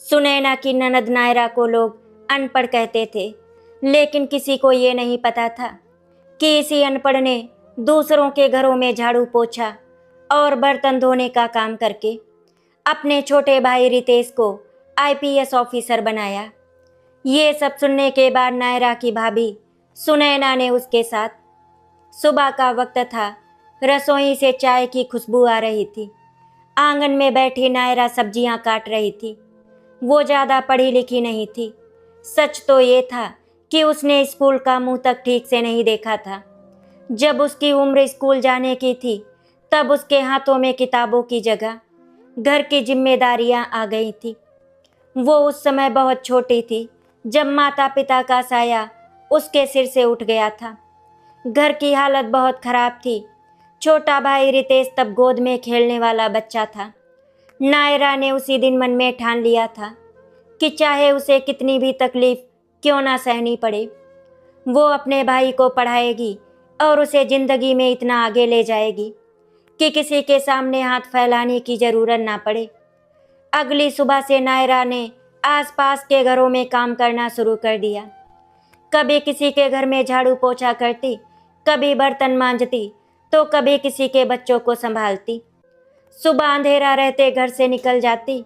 सुनैना की ननद नायरा को लोग अनपढ़ कहते थे, लेकिन किसी को ये नहीं पता था कि इसी अनपढ़ ने दूसरों के घरों में झाड़ू पोछा और बर्तन धोने का काम करके अपने छोटे भाई रितेश को आईपीएस ऑफिसर बनाया। ये सब सुनने के बाद नायरा की भाभी सुनैना ने उसके साथ, सुबह का वक्त था, रसोई से चाय की खुशबू आ रही थी। आंगन में बैठी नायरा सब्जियां काट रही थी। वो ज़्यादा पढ़ी लिखी नहीं थी। सच तो ये था कि उसने स्कूल का मुंह तक ठीक से नहीं देखा था। जब उसकी उम्र स्कूल जाने की थी, तब उसके हाथों में किताबों की जगह घर की जिम्मेदारियां आ गई थी। वो उस समय बहुत छोटी थी जब माता पिता का साया उसके सिर से उठ गया था। घर की हालत बहुत खराब थी। छोटा भाई रितेश तब गोद में खेलने वाला बच्चा था। नायरा ने उसी दिन मन में ठान लिया था कि चाहे उसे कितनी भी तकलीफ क्यों ना सहनी पड़े, वो अपने भाई को पढ़ाएगी और उसे ज़िंदगी में इतना आगे ले जाएगी कि किसी के सामने हाथ फैलाने की ज़रूरत ना पड़े। अगली सुबह से नायरा ने आसपास के घरों में काम करना शुरू कर दिया। कभी किसी के घर में झाड़ू पोछा करती, कभी बर्तन मांजती, तो कभी किसी के बच्चों को संभालती। सुबह अंधेरा रहते घर से निकल जाती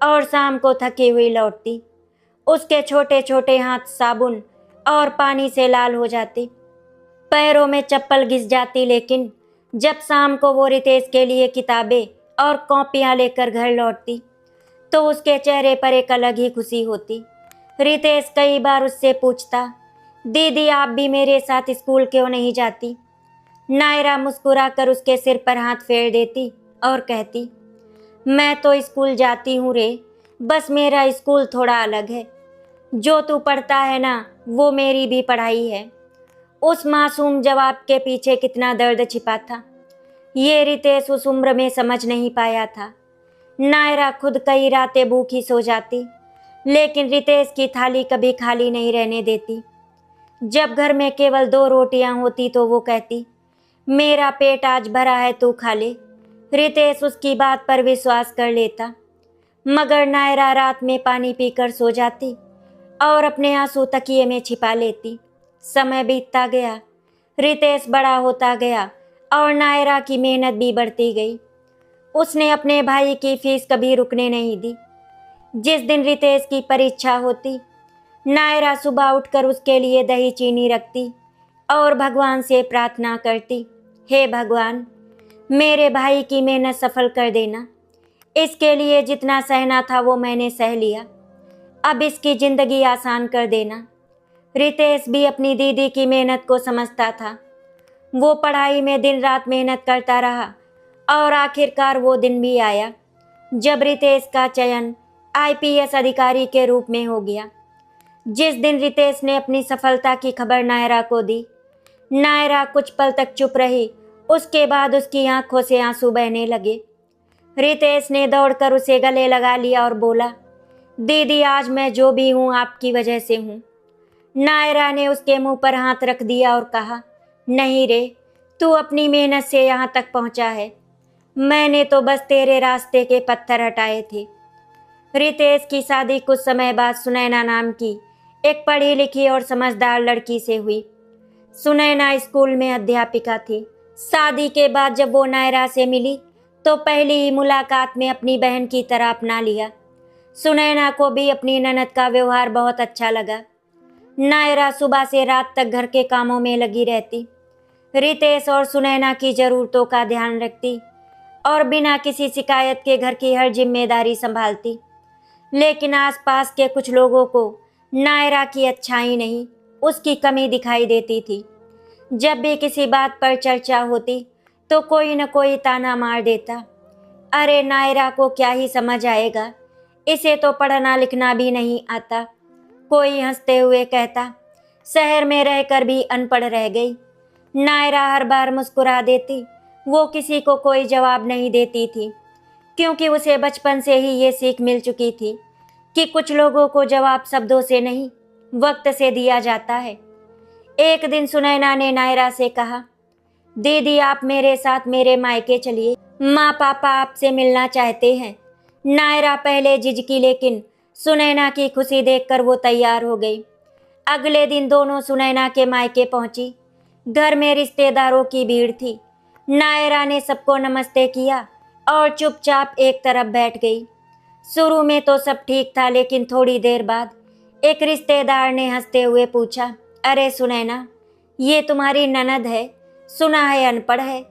और शाम को थकी हुई लौटती। उसके छोटे छोटे हाथ साबुन और पानी से लाल हो जाती, पैरों में चप्पल घिस जाती, लेकिन जब शाम को वो रितेश के लिए किताबें और कॉपियां लेकर घर लौटती तो उसके चेहरे पर एक अलग ही खुशी होती। रितेश कई बार उससे पूछता, दीदी आप भी मेरे साथ स्कूल क्यों नहीं जाती? नायरा मुस्कुराकर उसके सिर पर हाथ फेर देती और कहती, मैं तो स्कूल जाती हूँ रे, बस मेरा स्कूल थोड़ा अलग है। जो तू पढ़ता है ना, वो मेरी भी पढ़ाई है। उस मासूम जवाब के पीछे कितना दर्द छिपा था, ये रितेश उस उम्र में समझ नहीं पाया था। नायरा खुद कई रातें भूखी सो जाती, लेकिन रितेश की थाली कभी खाली नहीं रहने देती। जब घर में केवल 2 रोटियां होती तो वो कहती, मेरा पेट आज भरा है, तू खा ले। रितेश उसकी बात पर विश्वास कर लेता, मगर नायरा रात में पानी पीकर सो जाती और अपने आंसू तकिए में छिपा लेती। समय बीतता गया, रितेश बड़ा होता गया और नायरा की मेहनत भी बढ़ती गई। उसने अपने भाई की फीस कभी रुकने नहीं दी। जिस दिन रितेश की परीक्षा होती, नायरा सुबह उठकर उसके लिए दही चीनी रखती और भगवान से प्रार्थना करती, हे भगवान, मेरे भाई की मेहनत सफल कर देना। इसके लिए जितना सहना था वो मैंने सह लिया, अब इसकी ज़िंदगी आसान कर देना। रितेश भी अपनी दीदी की मेहनत को समझता था। वो पढ़ाई में दिन रात मेहनत करता रहा और आखिरकार वो दिन भी आया जब रितेश का चयन आईपीएस अधिकारी के रूप में हो गया। जिस दिन रितेश ने अपनी सफलता की खबर नायरा को दी, नायरा कुछ पल तक चुप रही। उसके बाद उसकी आंखों से आंसू बहने लगे। रितेश ने दौड़कर उसे गले लगा लिया और बोला, दीदी आज मैं जो भी हूँ आपकी वजह से हूँ। नायरा ने उसके मुंह पर हाथ रख दिया और कहा, नहीं रे, तू अपनी मेहनत से यहाँ तक पहुँचा है, मैंने तो बस तेरे रास्ते के पत्थर हटाए थे। रितेश की शादी कुछ समय बाद सुनैना नाम की एक पढ़ी लिखी और समझदार लड़की से हुई। सुनैना स्कूल में अध्यापिका थी। शादी के बाद जब वो नायरा से मिली तो पहली ही मुलाकात में अपनी बहन की तरह अपना लिया। सुनैना को भी अपनी ननद का व्यवहार बहुत अच्छा लगा। नायरा सुबह से रात तक घर के कामों में लगी रहती, रितेश और सुनैना की ज़रूरतों का ध्यान रखती और बिना किसी शिकायत के घर की हर जिम्मेदारी संभालती। लेकिन आसपास के कुछ लोगों को नायरा की अच्छाई नहीं, उसकी कमी दिखाई देती थी। जब भी किसी बात पर चर्चा होती तो कोई न कोई ताना मार देता, अरे नायरा को क्या ही समझ आएगा, इसे तो पढ़ना लिखना भी नहीं आता। कोई हंसते हुए कहता, शहर में रहकर भी अनपढ़ रह गई। नायरा हर बार मुस्कुरा देती। वो किसी को कोई जवाब नहीं देती थी, क्योंकि उसे बचपन से ही ये सीख मिल चुकी थी कि कुछ लोगों को जवाब शब्दों से नहीं, वक्त से दिया जाता है। एक दिन सुनैना ने नायरा से कहा, दीदी आप मेरे साथ मेरे मायके चलिए, माँ पापा आपसे मिलना चाहते हैं। नायरा पहले झिझकी, लेकिन सुनैना की खुशी देखकर वो तैयार हो गई। अगले दिन दोनों सुनैना के मायके पहुंची। घर में रिश्तेदारों की भीड़ थी। नायरा ने सबको नमस्ते किया और चुपचाप एक तरफ बैठ गई। शुरू में तो सब ठीक था, लेकिन थोड़ी देर बाद एक रिश्तेदार ने हंसते हुए पूछा, अरे सुनैना, ये तुम्हारी ननद है, सुना है अनपढ़ है।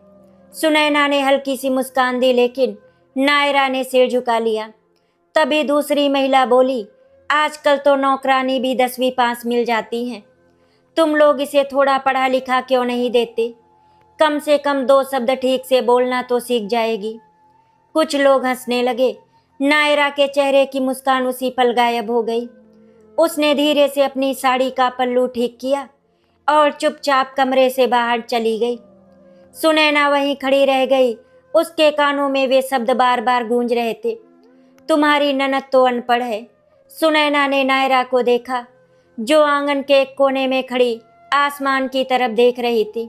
सुनैना ने हल्की सी मुस्कान दी, लेकिन नायरा ने सिर झुका लिया। तभी दूसरी महिला बोली, आजकल तो नौकरानी भी 10वीं पास मिल जाती हैं। तुम लोग इसे थोड़ा पढ़ा लिखा क्यों नहीं देते? कम से कम 2 शब्द ठीक से बोलना तो सीख जाएगी। कुछ लोग हंसने लगे। नायरा के चेहरे की मुस्कान उसी पल गायब हो गई। उसने धीरे से अपनी साड़ी का पल्लू ठीक किया और चुपचाप कमरे से बाहर चली गई। सुनैना वहीं खड़ी रह गई। उसके कानों में वे शब्द बार बार गूंज रहे थे, तुम्हारी ननद तो अनपढ़ है। सुनैना ने नायरा को देखा, जो आंगन के एक कोने में खड़ी आसमान की तरफ देख रही थी।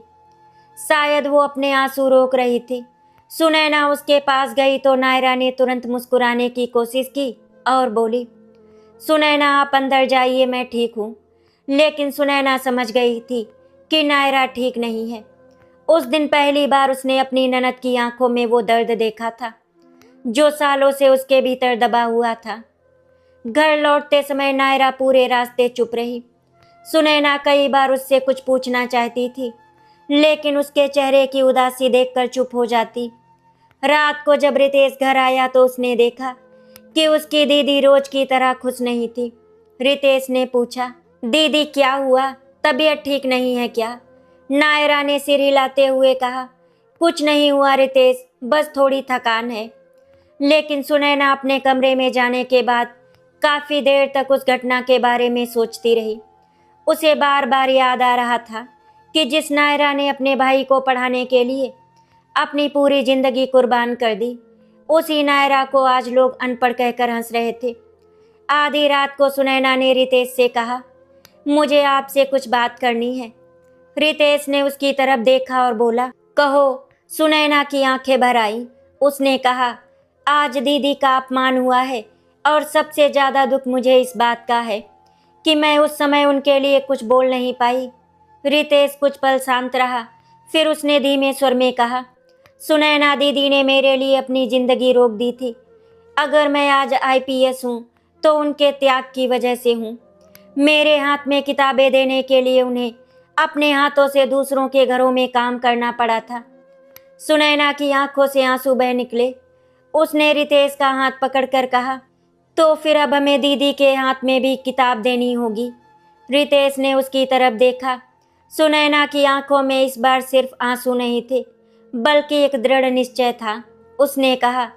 शायद वो अपने आंसू रोक रही थी। सुनैना उसके पास गई तो नायरा ने तुरंत मुस्कुराने की कोशिश की और बोली, सुनैना आप अंदर जाइए, मैं ठीक हूँ। लेकिन सुनैना समझ गई थी कि नायरा ठीक नहीं है। उस दिन पहली बार उसने अपनी ननद की आंखों में वो दर्द देखा था जो सालों से उसके भीतर दबा हुआ था। घर लौटते समय नायरा पूरे रास्ते चुप रही। सुनैना कई बार उससे कुछ पूछना चाहती थी, लेकिन उसके चेहरे की उदासी देखकर चुप हो जाती। रात को जब रितेश घर आया तो उसने देखा कि उसकी दीदी रोज की तरह खुश नहीं थी। रितेश ने पूछा, दीदी क्या हुआ, तबीयत ठीक नहीं है क्या? नायरा ने सिर हिलाते हुए कहा, कुछ नहीं हुआ रितेश, बस थोड़ी थकान है। लेकिन सुनैना अपने कमरे में जाने के बाद काफी देर तक उस घटना के बारे में सोचती रही। उसे बार बार याद आ रहा था कि जिस नायरा ने अपने भाई को पढ़ाने के लिए अपनी पूरी जिंदगी कुर्बान कर दी, उसी नायरा को आज लोग अनपढ़ कहकर हंस रहे थे। आधी रात को सुनैना ने रितेश से कहा, मुझे आपसे कुछ बात करनी है। रितेश ने उसकी तरफ देखा और बोला, कहो। सुनैना की आंखें भर आईं। उसने कहा, आज दीदी का अपमान हुआ है और सबसे ज़्यादा दुख मुझे इस बात का है कि मैं उस समय उनके लिए कुछ बोल नहीं पाई। रितेश कुछ पल शांत रहा, फिर उसने धीमे स्वर में कहा, सुनैना दीदी ने मेरे लिए अपनी ज़िंदगी रोक दी थी। अगर मैं आज आईपीएस हूँ तो उनके त्याग की वजह से हूँ। मेरे हाथ में किताबें देने के लिए उन्हें अपने हाथों से दूसरों के घरों में काम करना पड़ा था। सुनैना की आंखों से आंसू बह निकले। उसने रितेश का हाथ पकड़कर कहा, तो फिर अब हमें दीदी के हाथ में भी किताब देनी होगी। रितेश ने उसकी तरफ देखा। सुनैना की आंखों में इस बार सिर्फ आंसू नहीं थे, बल्कि एक दृढ़ निश्चय था। उसने कहा,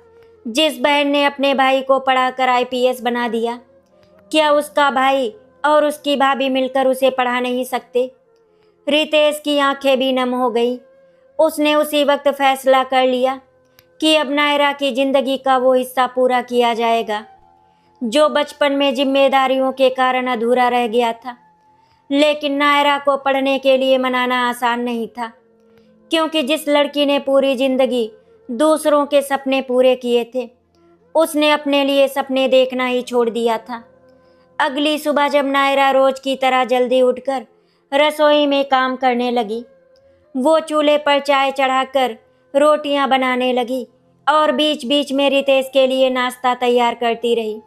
जिस बहन ने अपने भाई को पढ़ाकर आईपीएस बना दिया, क्या उसका भाई और उसकी भाभी मिलकर उसे पढ़ा नहीं सकते? रितेश की आंखें भी नम हो गई। उसने उसी वक्त फैसला कर लिया कि अब नायरा की जिंदगी का वो हिस्सा पूरा किया जाएगा जो बचपन में जिम्मेदारियों के कारण अधूरा रह गया था। लेकिन नायरा को पढ़ने के लिए मनाना आसान नहीं था, क्योंकि जिस लड़की ने पूरी जिंदगी दूसरों के सपने पूरे किए थे, उसने अपने लिए सपने देखना ही छोड़ दिया था। अगली सुबह जब नायरा रोज की तरह जल्दी उठकर रसोई में काम करने लगी, वो चूल्हे पर चाय चढ़ाकर रोटियां बनाने लगी और बीच बीच में रितेश के लिए नाश्ता तैयार करती रही।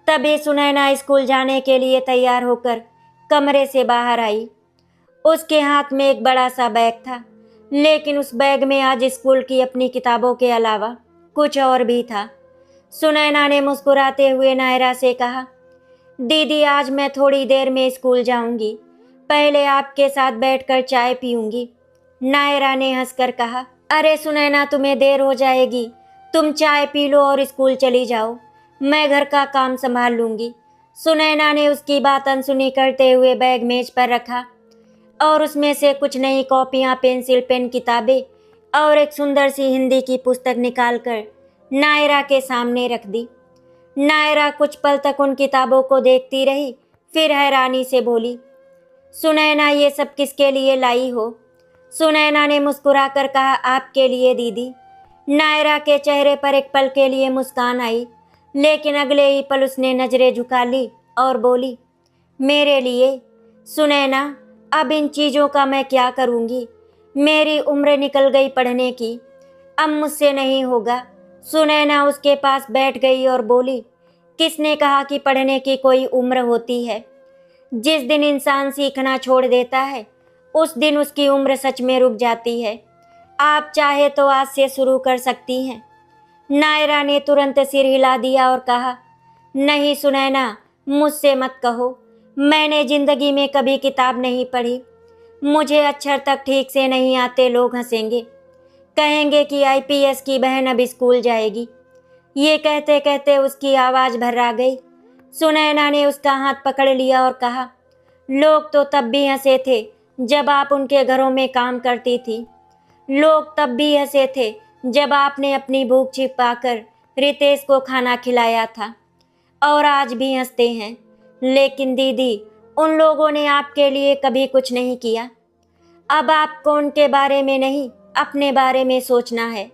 तभी सुनैना स्कूल जाने के लिए तैयार होकर कमरे से बाहर आई। उसके हाथ में एक बड़ा सा बैग था, लेकिन उस बैग में आज स्कूल की अपनी किताबों के अलावा कुछ और भी था। सुनैना ने मुस्कुराते हुए नायरा से कहा, दीदी आज मैं थोड़ी देर में स्कूल जाऊंगी, पहले आपके साथ बैठकर चाय पीऊंगी। नायरा ने हंसकर कहा, अरे सुनैना तुम्हें देर हो जाएगी, तुम चाय पी लो और स्कूल चली जाओ, मैं घर का काम संभाल लूंगी। सुनैना ने उसकी बात अनसुनी करते हुए बैग मेज पर रखा और उसमें से कुछ नई कॉपियाँ, पेंसिल, पेन, किताबें और एक सुंदर सी हिंदी की पुस्तक निकालकर नायरा के सामने रख दी। नायरा कुछ पल तक उन किताबों को देखती रही, फिर हैरानी से बोली, सुनैना ये सब किसके लिए लाई हो? सुनैना ने मुस्कुराकर कहा, आपके लिए दीदी। नायरा के चेहरे पर एक पल के लिए मुस्कान आई, लेकिन अगले ही पल उसने नजरें झुका ली और बोली, मेरे लिए? सुनैना, अब इन चीज़ों का मैं क्या करूँगी? मेरी उम्र निकल गई पढ़ने की, अब मुझसे नहीं होगा। सुनैना उसके पास बैठ गई और बोली, किसने कहा कि पढ़ने की कोई उम्र होती है? जिस दिन इंसान सीखना छोड़ देता है उस दिन उसकी उम्र सच में रुक जाती है। आप चाहे तो आज से शुरू कर सकती हैं। नायरा ने तुरंत सिर हिला दिया और कहा, नहीं सुनैना, मुझसे मत कहो। मैंने जिंदगी में कभी किताब नहीं पढ़ी। मुझे अक्षर तक ठीक से नहीं आते। लोग हंसेंगे, कहेंगे कि आईपीएस की बहन अब स्कूल जाएगी। ये कहते कहते उसकी आवाज़ भर्रा गई। सुनैना ने उसका हाथ पकड़ लिया और कहा, लोग तो तब भी हंसे थे जब आप उनके घरों में काम करती थी। लोग तब भी हंसे थे जब आपने अपनी भूख छिपाकर रितेश को खाना खिलाया था, और आज भी हंसते हैं। लेकिन दीदी, उन लोगों ने आपके लिए कभी कुछ नहीं किया। अब आपको उनके बारे में नहीं, अपने बारे में सोचना है।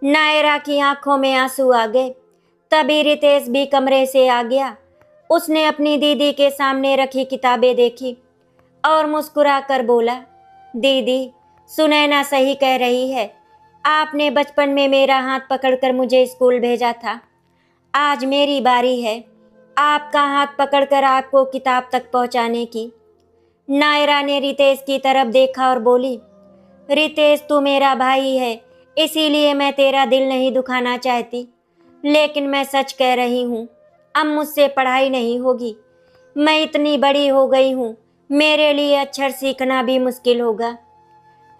नायरा की आंखों में आंसू आ गए। तभी रितेश भी कमरे से आ गया। उसने अपनी दीदी के सामने रखी किताबें देखी और मुस्कुरा कर बोला, दीदी, सुनैना सही कह रही है। आपने बचपन में मेरा हाथ पकड़कर मुझे स्कूल भेजा था। आज मेरी बारी है आपका हाथ पकड़कर आपको किताब तक पहुंचाने की। नायरा ने रितेश की तरफ देखा और बोली, रितेश, तू मेरा भाई है, इसीलिए मैं तेरा दिल नहीं दुखाना चाहती। लेकिन मैं सच कह रही हूँ, अब मुझसे पढ़ाई नहीं होगी। मैं इतनी बड़ी हो गई हूँ, मेरे लिए अक्षर सीखना भी मुश्किल होगा।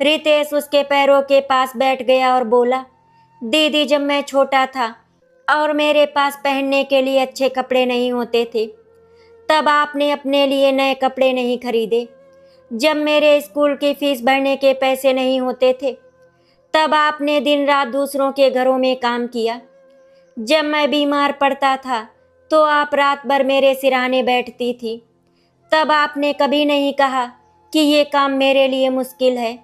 रितेश उसके पैरों के पास बैठ गया और बोला, दीदी, जब मैं छोटा था और मेरे पास पहनने के लिए अच्छे कपड़े नहीं होते थे, तब आपने अपने लिए नए कपड़े नहीं खरीदे। जब मेरे स्कूल की फीस भरने के पैसे नहीं होते थे, तब आपने दिन रात दूसरों के घरों में काम किया। जब मैं बीमार पड़ता था तो आप रात भर मेरे सिरहाने बैठती थी। तब आपने कभी नहीं कहा कि ये काम मेरे लिए मुश्किल है।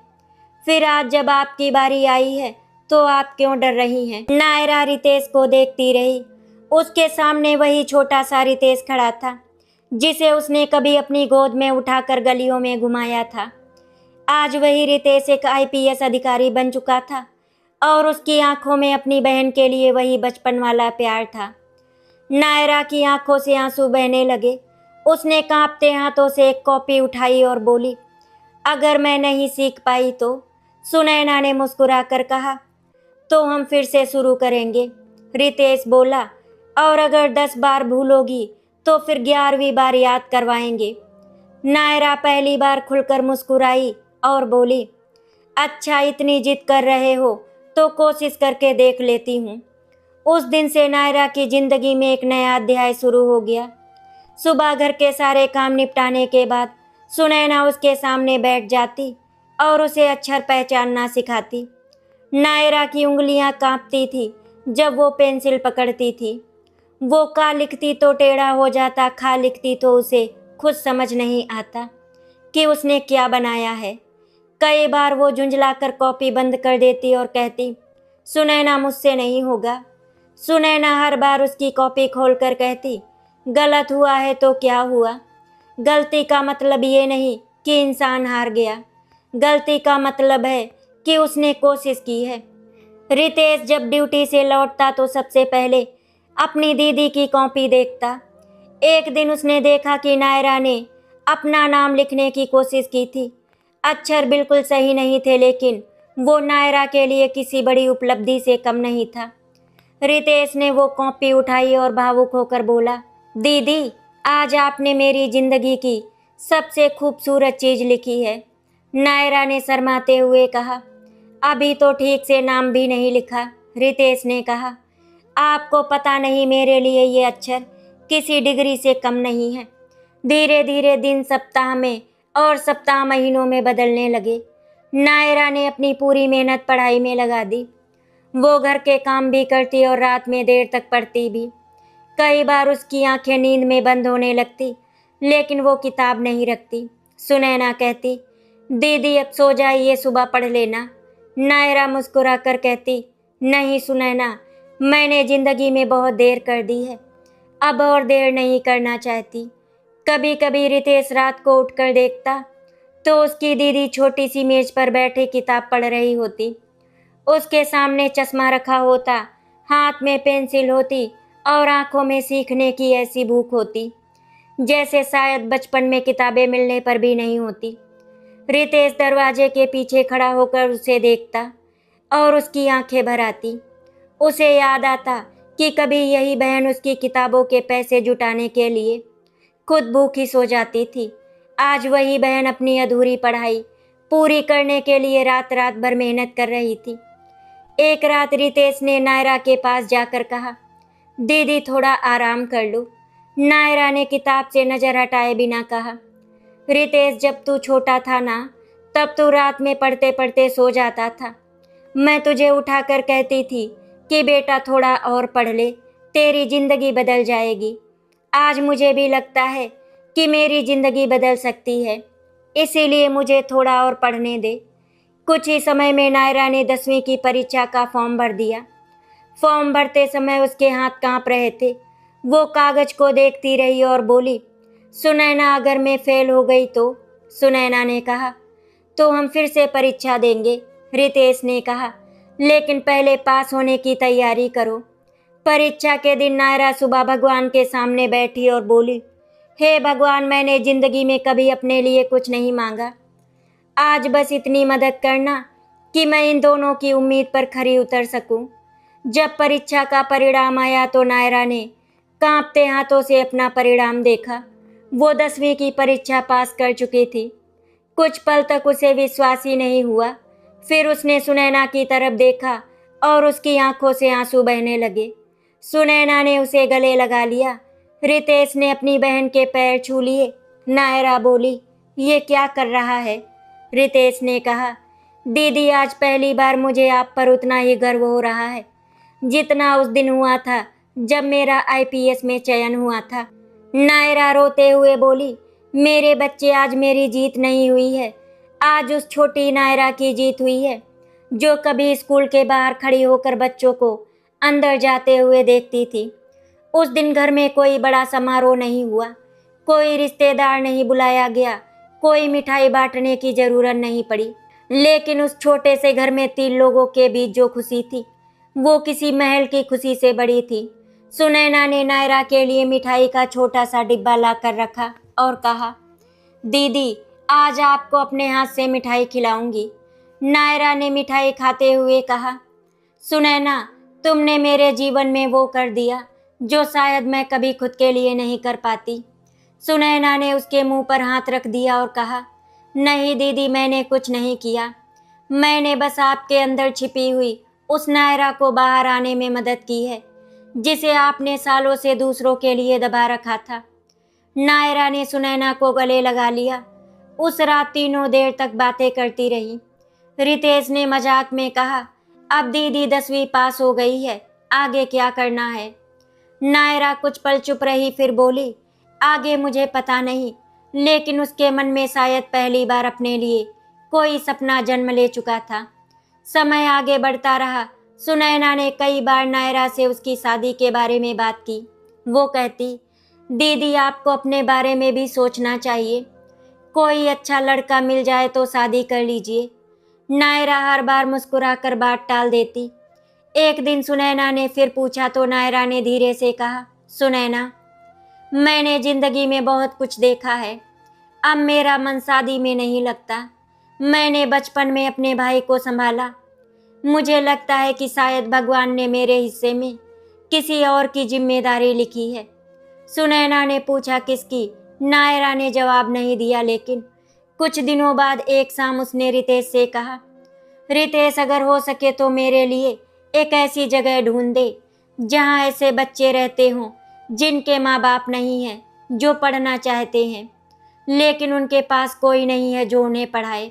फिर आज जब आपकी बारी आई है तो आप क्यों डर रही हैं? नायरा रितेश को देखती रही। उसके सामने वही छोटा सा रितेश खड़ा था जिसे उसने कभी अपनी गोद में उठाकर गलियों में घुमाया था। आज वही रितेश एक आईपीएस अधिकारी बन चुका था और उसकी आंखों में अपनी बहन के लिए वही बचपन वाला प्यार था। नायरा की आंखों से आंसू बहने लगे। उसने कांपते हाथों से एक कॉपी उठाई और बोली, अगर मैं नहीं सीख पाई तो? सुनैना ने मुस्कुरा कर कहा, तो हम फिर से शुरू करेंगे। रितेश बोला, और अगर 10 बार भूलोगी तो फिर 11वीं बार याद करवाएंगे। नायरा पहली बार खुलकर मुस्कुराई और बोली, अच्छा, इतनी जिद कर रहे हो तो कोशिश करके देख लेती हूँ। उस दिन से नायरा की जिंदगी में एक नया अध्याय शुरू हो गया। सुबह घर के सारे काम निपटाने के बाद सुनैना उसके सामने बैठ जाती और उसे अक्षर पहचानना सिखाती। नायरा की उंगलियां कांपती थी जब वो पेंसिल पकड़ती थी। वो का लिखती तो टेढ़ा हो जाता, खा लिखती तो उसे खुद समझ नहीं आता कि उसने क्या बनाया है। कई बार वो झुंझलाकर कॉपी बंद कर देती और कहती, सुनैना, मुझसे नहीं होगा। सुनैना हर बार उसकी कॉपी खोलकर कहती, गलत हुआ है तो क्या हुआ? गलती का मतलब ये नहीं कि इंसान हार गया। गलती का मतलब है कि उसने कोशिश की है। रितेश जब ड्यूटी से लौटता तो सबसे पहले अपनी दीदी की कॉपी देखता। एक दिन उसने देखा कि नायरा ने अपना नाम लिखने की कोशिश की थी। अक्षर बिल्कुल सही नहीं थे, लेकिन वो नायरा के लिए किसी बड़ी उपलब्धि से कम नहीं था। रितेश ने वो कॉपी उठाई और भावुक होकर बोला, दीदी, आज आपने मेरी जिंदगी की सबसे खूबसूरत चीज़ लिखी है। नायरा ने शर्माते हुए कहा, अभी तो ठीक से नाम भी नहीं लिखा। रितेश ने कहा, आपको पता नहीं, मेरे लिए ये अक्षर किसी डिग्री से कम नहीं है। धीरे धीरे दिन सप्ताह में और सप्ताह महीनों में बदलने लगे। नायरा ने अपनी पूरी मेहनत पढ़ाई में लगा दी। वो घर के काम भी करती और रात में देर तक पढ़ती भी। कई बार उसकी आंखें नींद में बंद होने लगती, लेकिन वो किताब नहीं रखती। सुनैना कहती, दीदी, अब सो जाइए, सुबह पढ़ लेना। नायरा मुस्कुरा कर कहती, नहीं सुनैना, मैंने जिंदगी में बहुत देर कर दी है, अब और देर नहीं करना चाहती। कभी कभी रितेश रात को उठकर देखता तो उसकी दीदी छोटी सी मेज पर बैठे किताब पढ़ रही होती। उसके सामने चश्मा रखा होता, हाथ में पेंसिल होती और आंखों में सीखने की ऐसी भूख होती जैसे शायद बचपन में किताबें मिलने पर भी नहीं होती। रितेश दरवाजे के पीछे खड़ा होकर उसे देखता और उसकी आंखें भर आती। उसे याद आता कि कभी यही बहन उसकी किताबों के पैसे जुटाने के लिए खुद भूखी सो जाती थी। आज वही बहन अपनी अधूरी पढ़ाई पूरी करने के लिए रात रात भर मेहनत कर रही थी। एक रात रितेश ने नायरा के पास जाकर कहा, दीदी थोड़ा आराम कर लो। नायरा ने किताब से नजर हटाए बिना कहा, रितेश जब तू छोटा था ना, तब तू रात में पढ़ते पढ़ते सो जाता था। मैं तुझे उठाकर कहती थी कि बेटा थोड़ा और पढ़ ले, तेरी जिंदगी बदल जाएगी। आज मुझे भी लगता है कि मेरी जिंदगी बदल सकती है, इसीलिए मुझे थोड़ा और पढ़ने दे। कुछ ही समय में नायरा ने 10वीं की परीक्षा का फॉर्म भर दिया। फॉर्म भरते समय उसके हाथ कांप रहे थे। वो कागज को देखती रही और बोली, सुनैना अगर मैं फेल हो गई तो? सुनैना ने कहा, तो हम फिर से परीक्षा देंगे। रितेश ने कहा, लेकिन पहले पास होने की तैयारी करो। परीक्षा के दिन नायरा सुबह भगवान के सामने बैठी और बोली, हे भगवान, मैंने जिंदगी में कभी अपने लिए कुछ नहीं मांगा। आज बस इतनी मदद करना कि मैं इन दोनों की उम्मीद पर खरी उतर सकूं। जब परीक्षा का परिणाम आया तो नायरा ने कांपते हाथों से अपना परिणाम देखा। वो 10वीं की परीक्षा पास कर चुकी थी। कुछ पल तक उसे विश्वास ही नहीं हुआ। फिर उसने सुनैना की तरफ देखा और उसकी आंखों से आंसू बहने लगे। सुनैना ने उसे गले लगा लिया। रितेश ने अपनी बहन के पैर छू लिए। नायरा बोली, ये क्या कर रहा है? रितेश ने कहा, दीदी आज पहली बार मुझे आप पर उतना ही गर्व हो रहा है जितना उस दिन हुआ था जब मेरा आईपीएस में चयन हुआ था। नायरा रोते हुए बोली, मेरे बच्चे, आज मेरी जीत नहीं हुई है, आज उस छोटी नायरा की जीत हुई है जो कभी स्कूल के बाहर खड़ी होकर बच्चों को अंदर जाते हुए देखती थी। उस दिन घर में कोई बड़ा समारोह नहीं हुआ, कोई रिश्तेदार नहीं बुलाया गया, कोई मिठाई बांटने की जरूरत नहीं पड़ी, लेकिन उस छोटे से घर में 3 लोगों के बीच जो खुशी थी वो किसी महल की खुशी से बड़ी थी। सुनैना ने नायरा के लिए मिठाई का छोटा सा डिब्बा ला कर रखा और कहा, दीदी आज आपको अपने हाथ से मिठाई खिलाऊंगी। नायरा ने मिठाई खाते हुए कहा, सुनैना, तुमने मेरे जीवन में वो कर दिया जो शायद मैं कभी खुद के लिए नहीं कर पाती। सुनैना ने उसके मुंह पर हाथ रख दिया और कहा, नहीं दीदी, मैंने कुछ नहीं किया, मैंने बस आपके अंदर छिपी हुई उस नायरा को बाहर आने में मदद की है जिसे आपने सालों से दूसरों के लिए दबा रखा था। नायरा ने सुनैना को गले लगा लिया। उस रात तीनों देर तक बातें करती रही। रितेश ने मजाक में कहा, अब दीदी 10वीं पास हो गई है, आगे क्या करना है? नायरा कुछ पल चुप रही, फिर बोली, आगे मुझे पता नहीं, लेकिन उसके मन में शायद पहली बार अपने लिए कोई सपना जन्म ले चुका था। समय आगे बढ़ता रहा। सुनैना ने कई बार नायरा से उसकी शादी के बारे में बात की। वो कहती, दीदी आपको अपने बारे में भी सोचना चाहिए, कोई अच्छा लड़का मिल जाए तो शादी कर लीजिए। नायरा हर बार मुस्कुराकर बात टाल देती। एक दिन सुनैना ने फिर पूछा तो नायरा ने धीरे से कहा, सुनैना, मैंने जिंदगी में बहुत कुछ देखा है, अब मेरा मन शादी में नहीं लगता। मैंने बचपन में अपने भाई को संभाला, मुझे लगता है कि शायद भगवान ने मेरे हिस्से में किसी और की जिम्मेदारी लिखी है। सुनैना ने पूछा, किसकी? नायरा ने जवाब नहीं दिया, लेकिन कुछ दिनों बाद एक शाम उसने रितेश से कहा, रितेश अगर हो सके तो मेरे लिए एक ऐसी जगह ढूंढ दे जहाँ ऐसे बच्चे रहते हों जिनके माँ बाप नहीं हैं, जो पढ़ना चाहते हैं लेकिन उनके पास कोई नहीं है जो उन्हें पढ़ाए।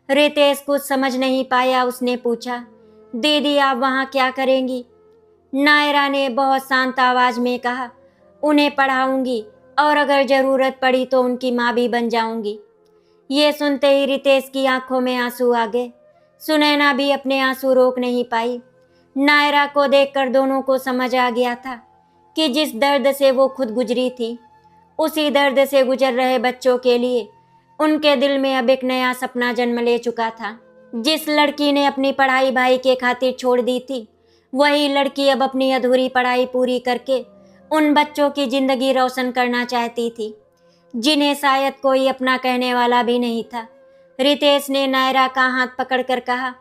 रितेश कुछ समझ नहीं पाया। उसने पूछा, दीदी आप वहाँ क्या करेंगी? नायरा ने बहुत शांत आवाज में कहा, उन्हें पढ़ाऊंगी और अगर जरूरत पड़ी तो उनकी माँ भी बन जाऊंगी। ये सुनते ही रितेश की आंखों में आंसू आ गए। सुनैना भी अपने आंसू रोक नहीं पाई। नायरा को देखकर दोनों को समझ आ गया था कि जिस दर्द से वो खुद गुजरी थी, उसी दर्द से गुजर रहे बच्चों के लिए उनके दिल में अब एक नया सपना जन्म ले चुका था। जिस लड़की ने अपनी पढ़ाई भाई के खातिर छोड़ दी थी, वही लड़की अब अपनी अधूरी पढ़ाई पूरी करके उन बच्चों की जिंदगी रोशन करना चाहती थी, जिन्हें शायद कोई अपना कहने वाला भी नहीं था। रितेश ने नायरा का हाथ पकड़कर कहा,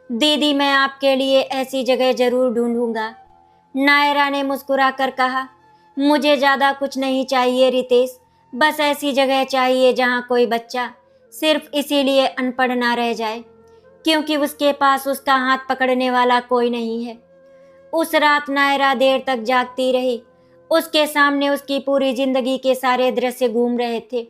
दीदी मैं आपके लिए ऐसी जगह जरूर ढूंढूंगा। नायरा ने मुस्कुरा कर कहा, मुझे ज़्यादा कुछ नहीं चाहिए रितेश, बस ऐसी जगह चाहिए जहाँ कोई बच्चा सिर्फ इसीलिए अनपढ़ ना रह जाए क्योंकि उसके पास उसका हाथ पकड़ने वाला कोई नहीं है। उस रात नायरा देर तक जागती रही। उसके सामने उसकी पूरी जिंदगी के सारे दृश्य घूम रहे थे।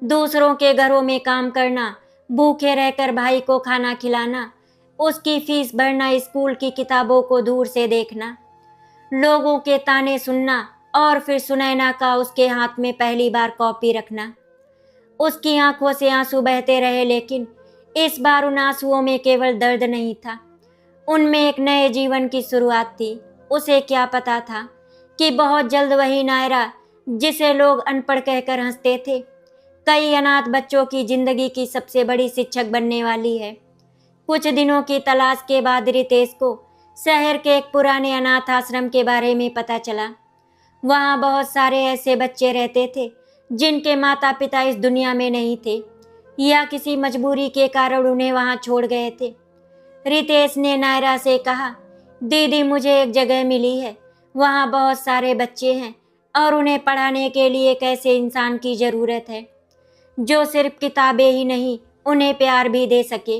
दूसरों के घरों में काम करना, भूखे रहकर भाई को खाना खिलाना, उसकी फीस भरना, स्कूल की किताबों को दूर से देखना, लोगों के ताने सुनना और फिर सुनैना का उसके हाथ में पहली बार कॉपी रखना। उसकी आंखों से आंसू बहते रहे, लेकिन इस बार उन आंसुओं में केवल दर्द नहीं था, उनमें एक नए जीवन की शुरुआत थी। उसे क्या पता था कि बहुत जल्द वही नायरा जिसे लोग अनपढ़ कहकर हंसते थे, कई अनाथ बच्चों की जिंदगी की सबसे बड़ी शिक्षक बनने वाली है। कुछ दिनों की तलाश के बाद रितेश को शहर के एक पुराने अनाथ आश्रम के बारे में पता चला। वहाँ बहुत सारे ऐसे बच्चे रहते थे जिनके माता पिता इस दुनिया में नहीं थे या किसी मजबूरी के कारण उन्हें वहाँ छोड़ गए थे। रितेश ने नायरा से कहा, दीदी मुझे एक जगह मिली है, वहाँ बहुत सारे बच्चे हैं और उन्हें पढ़ाने के लिए एक ऐसे इंसान की ज़रूरत है जो सिर्फ किताबें ही नहीं, उन्हें प्यार भी दे सके।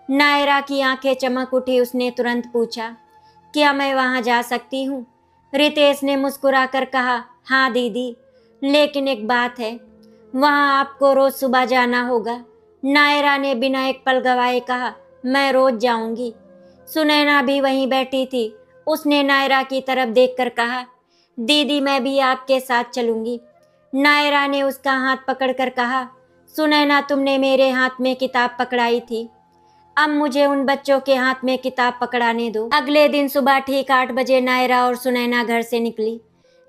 नायरा की आंखें चमक उठी। उसने तुरंत पूछा, क्या मैं वहाँ जा सकती हूँ? रितेश ने मुस्कुराकर कहा, हाँ दीदी, लेकिन एक बात है, वहाँ आपको रोज़ सुबह जाना होगा। नायरा ने बिना एक पल गवाए कहा, मैं रोज़ जाऊँगी। सुनैना भी वहीं बैठी थी। उसने नायरा की तरफ देखकर कहा, दीदी मैं भी आपके साथ चलूँगी। नायरा ने उसका हाथ पकड़कर कहा, सुनैना तुमने मेरे हाथ में किताब पकड़ाई थी, अब मुझे उन बच्चों के हाथ में किताब पकड़ाने दो। अगले दिन सुबह ठीक 8 बजे नायरा और सुनैना घर से निकली।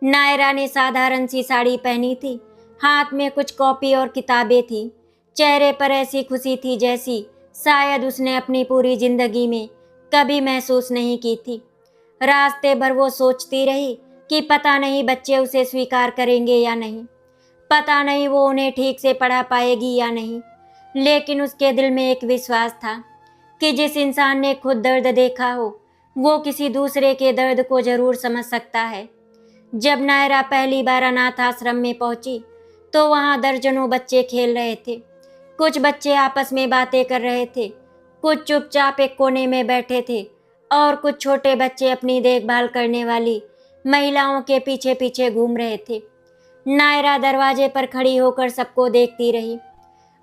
नायरा ने साधारण सी साड़ी पहनी थी, हाथ में कुछ कॉपी और किताबें थी। चेहरे पर ऐसी खुशी थी जैसी शायद उसने अपनी पूरी जिंदगी में कभी महसूस नहीं की थी। रास्ते भर वो सोचती रही कि पता नहीं बच्चे उसे स्वीकार करेंगे या नहीं, पता नहीं वो उन्हें ठीक से पढ़ा पाएगी या नहीं, लेकिन उसके दिल में एक विश्वास था कि जिस इंसान ने खुद दर्द देखा हो, वो किसी दूसरे के दर्द को जरूर समझ सकता है। जब नायरा पहली बार अनाथ आश्रम में पहुंची तो वहां दर्जनों बच्चे खेल रहे थे। कुछ बच्चे आपस में बातें कर रहे थे, कुछ चुपचाप एक कोने में बैठे थे और कुछ छोटे बच्चे अपनी देखभाल करने वाली महिलाओं के पीछे पीछे घूम रहे थे। नायरा दरवाजे पर खड़ी होकर सबको देखती रही।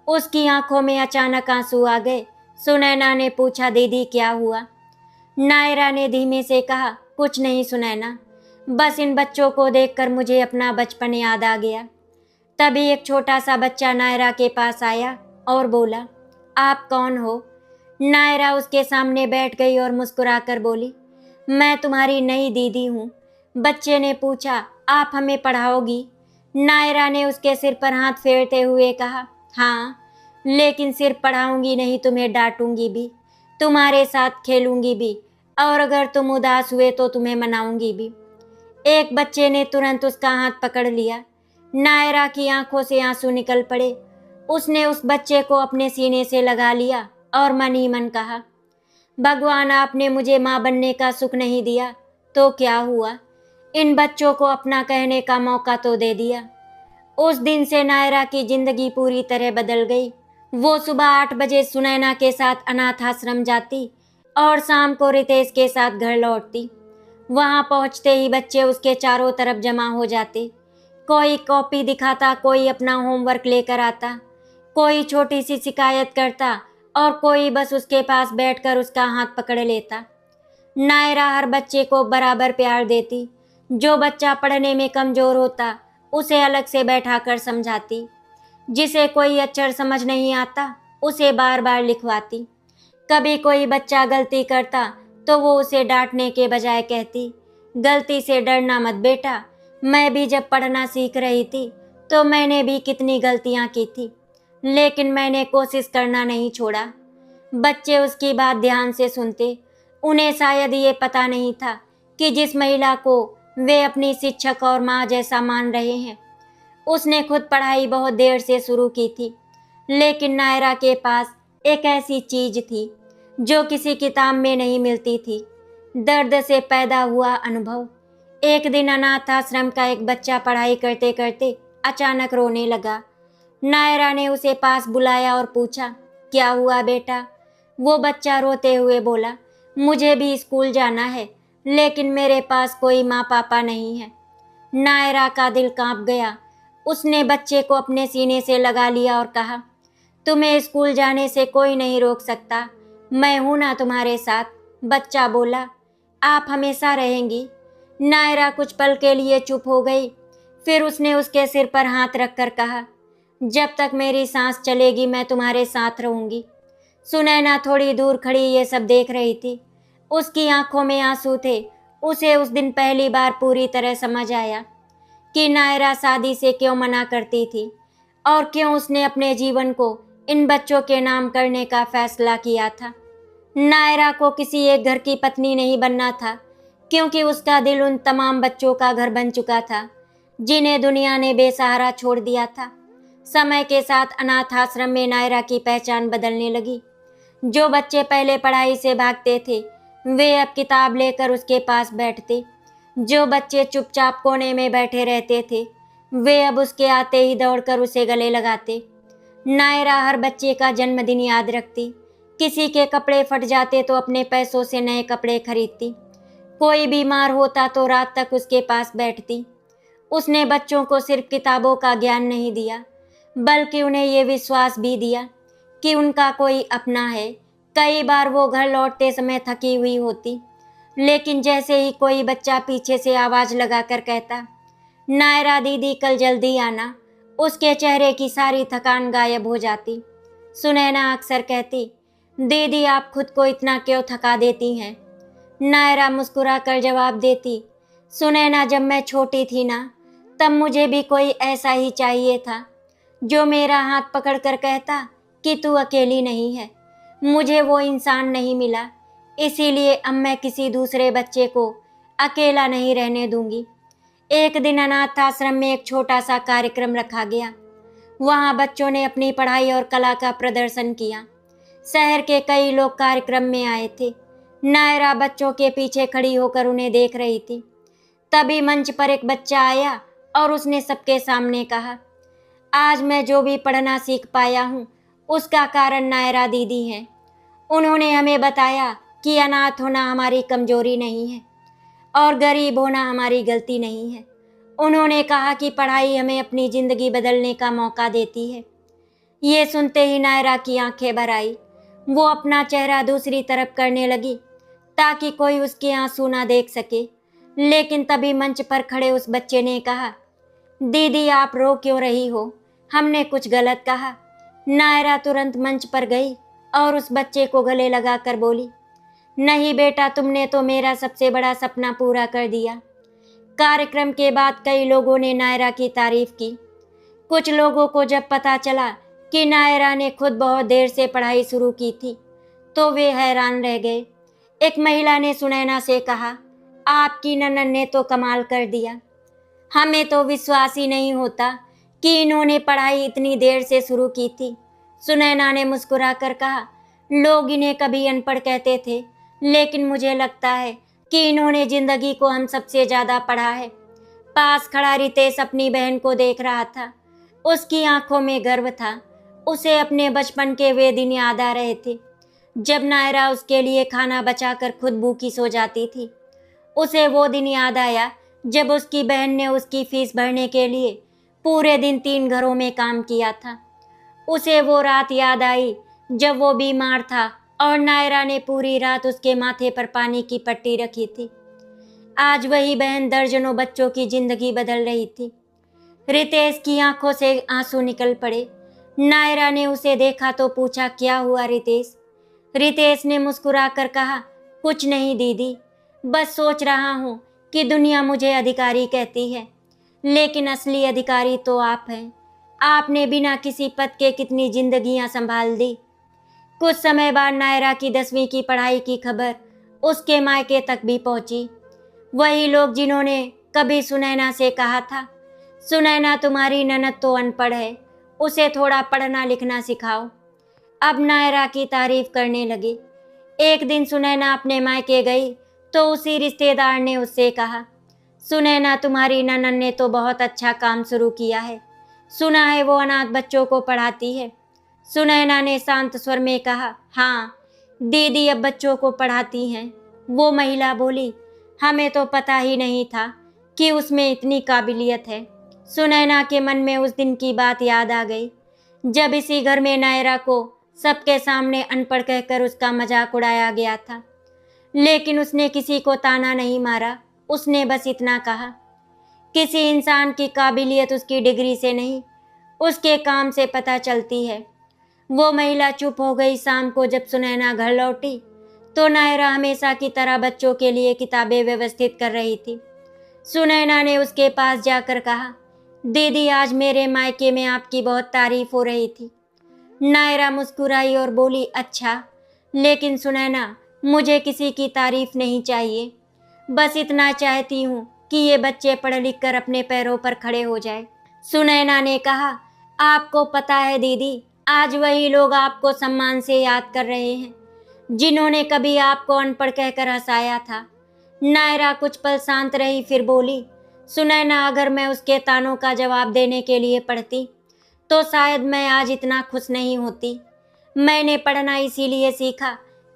उसकी आंखों में अचानक आंसू आ गए। सुनैना ने पूछा, दीदी क्या हुआ? नायरा ने धीमे से कहा, कुछ नहीं सुनैना, बस इन बच्चों को देखकर मुझे अपना बचपन याद आ गया। तभी एक छोटा सा बच्चा नायरा के पास आया और बोला, आप कौन हो? नायरा उसके सामने बैठ गई और मुस्कुराकर बोली, मैं तुम्हारी नई दीदी हूँ। बच्चे ने पूछा, आप हमें पढ़ाओगी? नायरा ने उसके सिर पर हाथ फेरते हुए कहा, हाँ, लेकिन सिर्फ पढ़ाऊंगी नहीं, तुम्हें डांटूंगी भी, तुम्हारे साथ खेलूंगी भी, और अगर तुम उदास हुए तो तुम्हें मनाऊंगी भी। एक बच्चे ने तुरंत उसका हाथ पकड़ लिया। नायरा की आंखों से आंसू निकल पड़े। उसने उस बच्चे को अपने सीने से लगा लिया और मन ही मन कहा, भगवान आपने मुझे माँ बनने का सुख नहीं दिया तो क्या हुआ, इन बच्चों को अपना कहने का मौका तो दे दिया। उस दिन से नायरा की जिंदगी पूरी तरह बदल गई। वो सुबह 8 बजे सुनैना के साथ अनाथ आश्रम जाती और शाम को रितेश के साथ घर लौटती। वहां पहुंचते ही बच्चे उसके चारों तरफ जमा हो जाते। कोई कॉपी दिखाता, कोई अपना होमवर्क लेकर आता, कोई छोटी सी शिकायत करता और कोई बस उसके पास बैठकर उसका हाथ पकड़ लेता। नायरा हर बच्चे को बराबर प्यार देती। जो बच्चा पढ़ने में कमज़ोर होता उसे अलग से बैठाकर समझाती। जिसे कोई अक्षर समझ नहीं आता उसे बार बार लिखवाती। कभी कोई बच्चा गलती करता तो वो उसे डांटने के बजाय कहती, गलती से डरना मत बेटा, मैं भी जब पढ़ना सीख रही थी तो मैंने भी कितनी गलतियां की थी, लेकिन मैंने कोशिश करना नहीं छोड़ा। बच्चे उसकी बात ध्यान से सुनते। उन्हें शायद ये पता नहीं था कि जिस महिला को वे अपनी शिक्षक और माँ जैसा मान रहे हैं, उसने खुद पढ़ाई बहुत देर से शुरू की थी। लेकिन नायरा के पास एक ऐसी चीज थी जो किसी किताब में नहीं मिलती थी, दर्द से पैदा हुआ अनुभव। एक दिन अनाथ आश्रम का एक बच्चा पढ़ाई करते करते अचानक रोने लगा। नायरा ने उसे पास बुलाया और पूछा, क्या हुआ बेटा? वो बच्चा रोते हुए बोला, मुझे भी स्कूल जाना है, लेकिन मेरे पास कोई माँ पापा नहीं है। नायरा का दिल कांप गया। उसने बच्चे को अपने सीने से लगा लिया और कहा, तुम्हें स्कूल जाने से कोई नहीं रोक सकता, मैं हूं ना तुम्हारे साथ। बच्चा बोला, आप हमेशा रहेंगी। नायरा कुछ पल के लिए चुप हो गई, फिर उसने उसके सिर पर हाथ रखकर कहा, जब तक मेरी सांस चलेगी मैं तुम्हारे साथ रहूंगी। सुनैना थोड़ी दूर खड़ी ये सब देख रही थी। उसकी आंखों में आंसू थे। उसे उस दिन पहली बार पूरी तरह समझ आया कि नायरा शादी से क्यों मना करती थी और क्यों उसने अपने जीवन को इन बच्चों के नाम करने का फैसला किया था। नायरा को किसी एक घर की पत्नी नहीं बनना था, क्योंकि उसका दिल उन तमाम बच्चों का घर बन चुका था जिन्हें दुनिया ने बेसहारा छोड़ दिया था। समय के साथ अनाथ आश्रम में नायरा की पहचान बदलने लगी। जो बच्चे पहले पढ़ाई से भागते थे वे अब किताब लेकर उसके पास बैठते। जो बच्चे चुपचाप कोने में बैठे रहते थे वे अब उसके आते ही दौड़कर उसे गले लगाते। नायरा हर बच्चे का जन्मदिन याद रखती। किसी के कपड़े फट जाते तो अपने पैसों से नए कपड़े खरीदती। कोई बीमार होता तो रात तक उसके पास बैठती। उसने बच्चों को सिर्फ किताबों का ज्ञान नहीं दिया, बल्कि उन्हें ये विश्वास भी दिया कि उनका कोई अपना है। कई बार वो घर लौटते समय थकी हुई होती, लेकिन जैसे ही कोई बच्चा पीछे से आवाज लगाकर कहता, नायरा दीदी कल जल्दी आना, उसके चेहरे की सारी थकान गायब हो जाती। सुनैना अक्सर कहती, दीदी आप खुद को इतना क्यों थका देती हैं? नायरा मुस्कुरा कर जवाब देती, सुनैना जब मैं छोटी थी ना, तब मुझे भी कोई ऐसा ही चाहिए था जो मेरा हाथ पकड़कर कहता कि तू अकेली नहीं है। मुझे वो इंसान नहीं मिला, इसीलिए अब मैं किसी दूसरे बच्चे को अकेला नहीं रहने दूंगी। एक दिन अनाथ आश्रम में एक छोटा सा कार्यक्रम रखा गया। वहाँ बच्चों ने अपनी पढ़ाई और कला का प्रदर्शन किया। शहर के कई लोग कार्यक्रम में आए थे। नायरा बच्चों के पीछे खड़ी होकर उन्हें देख रही थी। तभी मंच पर एक बच्चा आया और उसने सबके सामने कहा, आज मैं जो भी पढ़ना सीख पाया हूँ उसका कारण नायरा दीदी है। उन्होंने हमें बताया कि अनाथ होना हमारी कमजोरी नहीं है और गरीब होना हमारी गलती नहीं है। उन्होंने कहा कि पढ़ाई हमें अपनी ज़िंदगी बदलने का मौका देती है। ये सुनते ही नायरा की आंखें भर आई। वो अपना चेहरा दूसरी तरफ करने लगी ताकि कोई उसके आंसू ना देख सके। लेकिन तभी मंच पर खड़े उस बच्चे ने कहा, दीदी आप रो क्यों रही हो? हमने कुछ गलत कहा? नायरा तुरंत मंच पर गई और उस बच्चे को गले लगाकर बोली, नहीं बेटा, तुमने तो मेरा सबसे बड़ा सपना पूरा कर दिया। कार्यक्रम के बाद कई लोगों ने नायरा की तारीफ की। कुछ लोगों को जब पता चला कि नायरा ने खुद बहुत देर से पढ़ाई शुरू की थी तो वे हैरान रह गए। एक महिला ने सुनैना से कहा, आपकी ननद ने तो कमाल कर दिया। हमें तो विश्वास ही नहीं होता कि इन्होंने पढ़ाई इतनी देर से शुरू की थी। सुनैना ने मुस्कुराकर कहा, लोग इन्हें कभी अनपढ़ कहते थे, लेकिन मुझे लगता है कि इन्होंने जिंदगी को हम सबसे ज्यादा पढ़ा है। पास खड़ा रितेश अपनी बहन को देख रहा था। उसकी आंखों में गर्व था। उसे अपने बचपन के वे दिन याद आ रहे थे जब नायरा उसके लिए खाना बचाकर खुद भूखी सो जाती थी। उसे वो दिन याद आया जब उसकी बहन ने उसकी फीस भरने के लिए पूरे दिन 3 घरों में काम किया था। उसे वो रात याद आई जब वो बीमार था और नायरा ने पूरी रात उसके माथे पर पानी की पट्टी रखी थी। आज वही बहन दर्जनों बच्चों की जिंदगी बदल रही थी। रितेश की आंखों से आंसू निकल पड़े। नायरा ने उसे देखा तो पूछा, क्या हुआ रितेश? रितेश ने मुस्कुराकर कहा, कुछ नहीं दीदी, बस सोच रहा हूँ कि दुनिया मुझे अधिकारी कहती है, लेकिन असली अधिकारी तो आप हैं। आपने बिना किसी पद के कितनी जिंदगियां संभाल दी। कुछ समय बाद नायरा की 10वीं की पढ़ाई की खबर उसके मायके तक भी पहुंची। वही लोग जिन्होंने कभी सुनैना से कहा था, सुनैना तुम्हारी ननद तो अनपढ़ है, उसे थोड़ा पढ़ना लिखना सिखाओ, अब नायरा की तारीफ करने लगे। एक दिन सुनैना अपने मायके गई तो उसी रिश्तेदार ने उससे कहा, सुनैना तुम्हारी ननद ने तो बहुत अच्छा काम शुरू किया है, सुना है वो अनाथ बच्चों को पढ़ाती है। सुनैना ने शांत स्वर में कहा, हाँ दीदी अब बच्चों को पढ़ाती हैं। वो महिला बोली, हमें तो पता ही नहीं था कि उसमें इतनी काबिलियत है। सुनैना के मन में उस दिन की बात याद आ गई जब इसी घर में नायरा को सबके सामने अनपढ़ कहकर उसका मजाक उड़ाया गया था, लेकिन उसने किसी को ताना नहीं मारा। उसने बस इतना कहा, किसी इंसान की काबिलियत उसकी डिग्री से नहीं, उसके काम से पता चलती है। वो महिला चुप हो गई। शाम को जब सुनैना घर लौटी तो नायरा हमेशा की तरह बच्चों के लिए किताबें व्यवस्थित कर रही थी। सुनैना ने उसके पास जाकर कहा, दीदी आज मेरे मायके में आपकी बहुत तारीफ हो रही थी। नायरा मुस्कुराई और बोली, अच्छा, लेकिन सुनैना मुझे किसी की तारीफ नहीं चाहिए, बस इतना चाहती हूँ कि ये बच्चे पढ़ लिख कर अपने पैरों पर खड़े हो जाए। सुनैना ने कहा, आपको पता है दीदी, आज वही लोग आपको सम्मान से याद कर रहे हैं जिन्होंने कभी आपको अनपढ़ कहकर हंसाया था। नायरा कुछ पल शांत रही, फिर बोली, सुनैना अगर मैं उसके तानों का जवाब देने के लिए पढ़ती तो शायद मैं आज इतना खुश नहीं होती। मैंने पढ़ना इसीलिए सीखा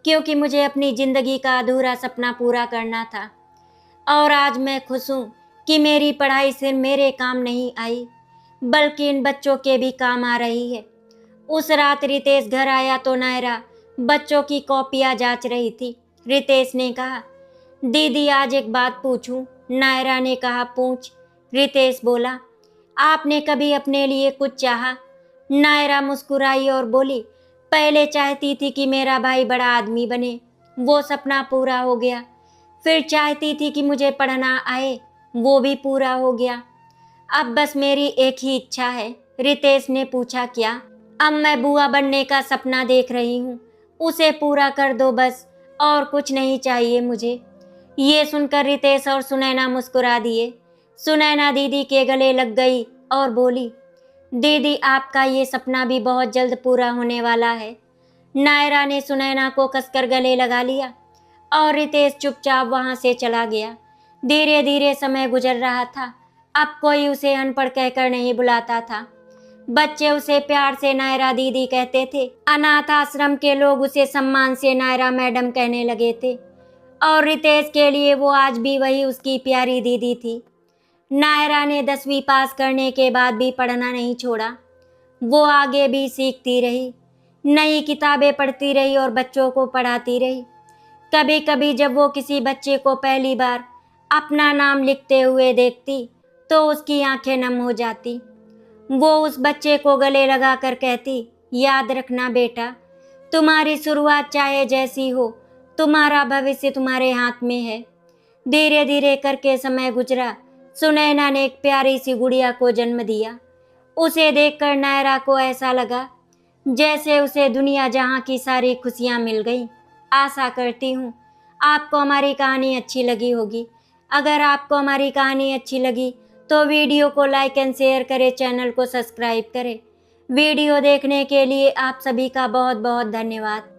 क्योंकि मुझे अपनी जिंदगी का अधूरा सपना पूरा करना था, और आज मैं खुश हूँ कि मेरी पढ़ाई सिर्फ मेरे काम नहीं आई बल्कि इन बच्चों के भी काम आ रही है। उस रात रितेश घर आया तो नायरा बच्चों की कॉपियाँ जांच रही थी। रितेश ने कहा, दीदी आज एक बात पूछूं? नायरा ने कहा, पूछ। रितेश बोला, आपने कभी अपने लिए कुछ चाहा? नायरा मुस्कुराई और बोली, पहले चाहती थी कि मेरा भाई बड़ा आदमी बने, वो सपना पूरा हो गया। फिर चाहती थी कि मुझे पढ़ना आए, वो भी पूरा हो गया। अब बस मेरी एक ही इच्छा है। रितेश ने पूछा, क्या? अब मैं बुआ बनने का सपना देख रही हूँ, उसे पूरा कर दो बस, और कुछ नहीं चाहिए मुझे। ये सुनकर रितेश और सुनैना मुस्कुरा दिए। सुनैना दीदी के गले लग गई और बोली, दीदी आपका ये सपना भी बहुत जल्द पूरा होने वाला है। नायरा ने सुनैना को कसकर गले लगा लिया और रितेश चुपचाप वहां से चला गया। धीरे धीरे समय गुजर रहा था। अब कोई उसे अनपढ़ कहकर नहीं बुलाता था। बच्चे उसे प्यार से नायरा दीदी कहते थे। अनाथ आश्रम के लोग उसे सम्मान से नायरा मैडम कहने लगे थे, और रितेश के लिए वो आज भी वही उसकी प्यारी दीदी थी। नायरा ने 10वीं पास करने के बाद भी पढ़ना नहीं छोड़ा। वो आगे भी सीखती रही, नई किताबें पढ़ती रही और बच्चों को पढ़ाती रही। कभी कभी जब वो किसी बच्चे को पहली बार अपना नाम लिखते हुए देखती तो उसकी आंखें नम हो जाती। वो उस बच्चे को गले लगा कर कहती, याद रखना बेटा, तुम्हारी शुरुआत चाहे जैसी हो, तुम्हारा भविष्य तुम्हारे हाथ में है। धीरे धीरे करके समय गुजरा। सुनैना ने एक प्यारी सी गुड़िया को जन्म दिया। उसे देखकर नायरा को ऐसा लगा जैसे उसे दुनिया जहां की सारी खुशियां मिल गई। आशा करती हूँ आपको हमारी कहानी अच्छी लगी होगी। अगर आपको हमारी कहानी अच्छी लगी तो वीडियो को लाइक एंड शेयर करें, चैनल को सब्सक्राइब करें। वीडियो देखने के लिए आप सभी का बहुत बहुत धन्यवाद।